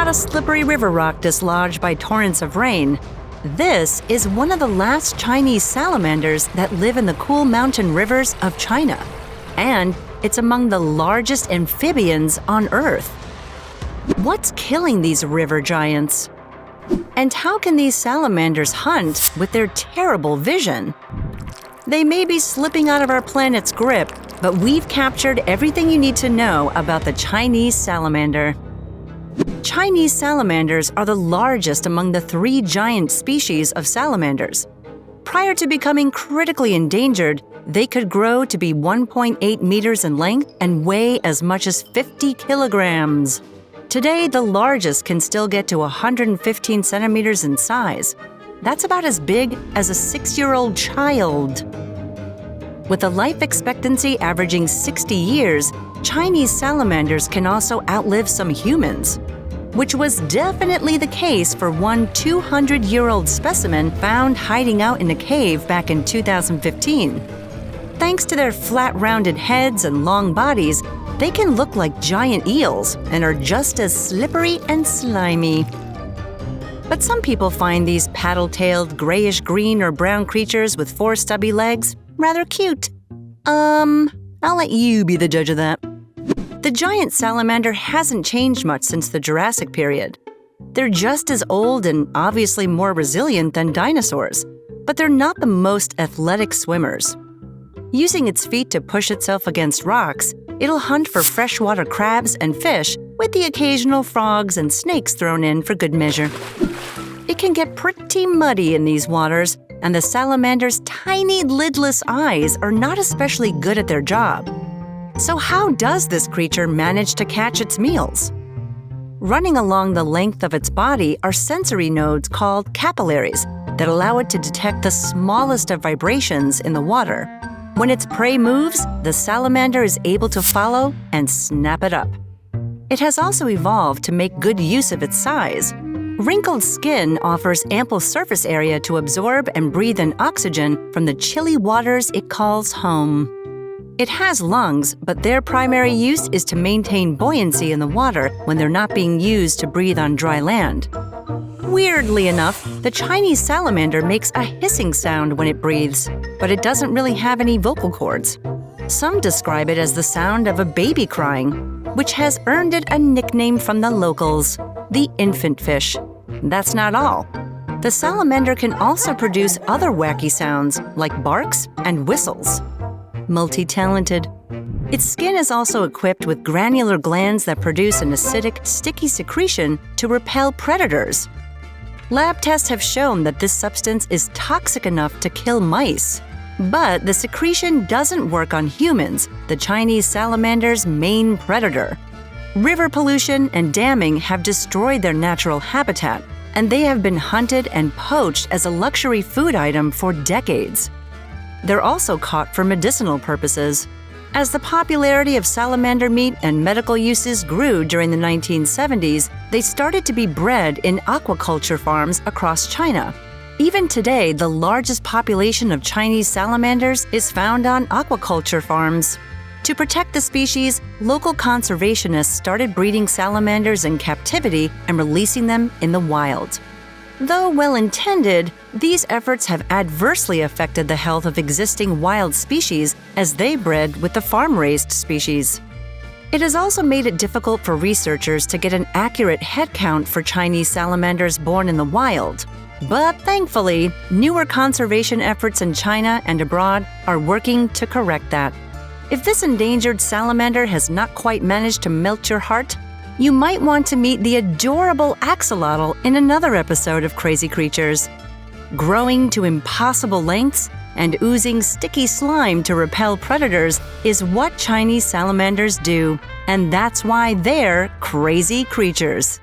not a slippery river rock dislodged by torrents of rain. This is one of the last Chinese salamanders that live in the cool mountain rivers of China. And it's among the largest amphibians on Earth. What's killing these river giants? And how can these salamanders hunt with their terrible vision? They may be slipping out of our planet's grip, but we've captured everything you need to know about the Chinese salamander. Chinese salamanders are the largest among the 3 giant species of salamanders. Prior to becoming critically endangered, they could grow to be 1.8 meters in length and weigh as much as 50 kilograms. Today, the largest can still get to 115 centimeters in size. That's about as big as a 6-year-old child. With a life expectancy averaging 60 years, Chinese salamanders can also outlive some humans, which was definitely the case for one 200-year-old specimen found hiding out in a cave back in 2015. Thanks to their flat-rounded heads and long bodies, they can look like giant eels and are just as slippery and slimy. But some people find these paddle-tailed, grayish-green or brown creatures with 4 stubby legs rather cute. I'll let you be the judge of that. The giant salamander hasn't changed much since the Jurassic period. They're just as old and obviously more resilient than dinosaurs, but they're not the most athletic swimmers. Using its feet to push itself against rocks, it'll hunt for freshwater crabs and fish, with the occasional frogs and snakes thrown in for good measure. It can get pretty muddy in these waters, and the salamander's tiny lidless eyes are not especially good at their job. So how does this creature manage to catch its meals? Running along the length of its body are sensory nodes called capillaries that allow it to detect the smallest of vibrations in the water. When its prey moves, the salamander is able to follow and snap it up. It has also evolved to make good use of its size. Wrinkled skin offers ample surface area to absorb and breathe in oxygen from the chilly waters it calls home. It has lungs, but their primary use is to maintain buoyancy in the water when they're not being used to breathe on dry land. Weirdly enough, the Chinese salamander makes a hissing sound when it breathes, but it doesn't really have any vocal cords. Some describe it as the sound of a baby crying, which has earned it a nickname from the locals, the infant fish. That's not all. The salamander can also produce other wacky sounds like barks and whistles. Multi-talented. Its skin is also equipped with granular glands that produce an acidic, sticky secretion to repel predators. Lab tests have shown that this substance is toxic enough to kill mice. But the secretion doesn't work on humans, the Chinese salamander's main predator. River pollution and damming have destroyed their natural habitat, and they have been hunted and poached as a luxury food item for decades. They're also caught for medicinal purposes. As the popularity of salamander meat and medical uses grew during the 1970s, they started to be bred in aquaculture farms across China. Even today, the largest population of Chinese salamanders is found on aquaculture farms. To protect the species, local conservationists started breeding salamanders in captivity and releasing them in the wild. Though well-intended, these efforts have adversely affected the health of existing wild species as they bred with the farm-raised species. It has also made it difficult for researchers to get an accurate head count for Chinese salamanders born in the wild. But thankfully, newer conservation efforts in China and abroad are working to correct that. If this endangered salamander has not quite managed to melt your heart, you might want to meet the adorable axolotl in another episode of Crazy Creatures. Growing to impossible lengths and oozing sticky slime to repel predators is what Chinese salamanders do, and that's why they're crazy creatures.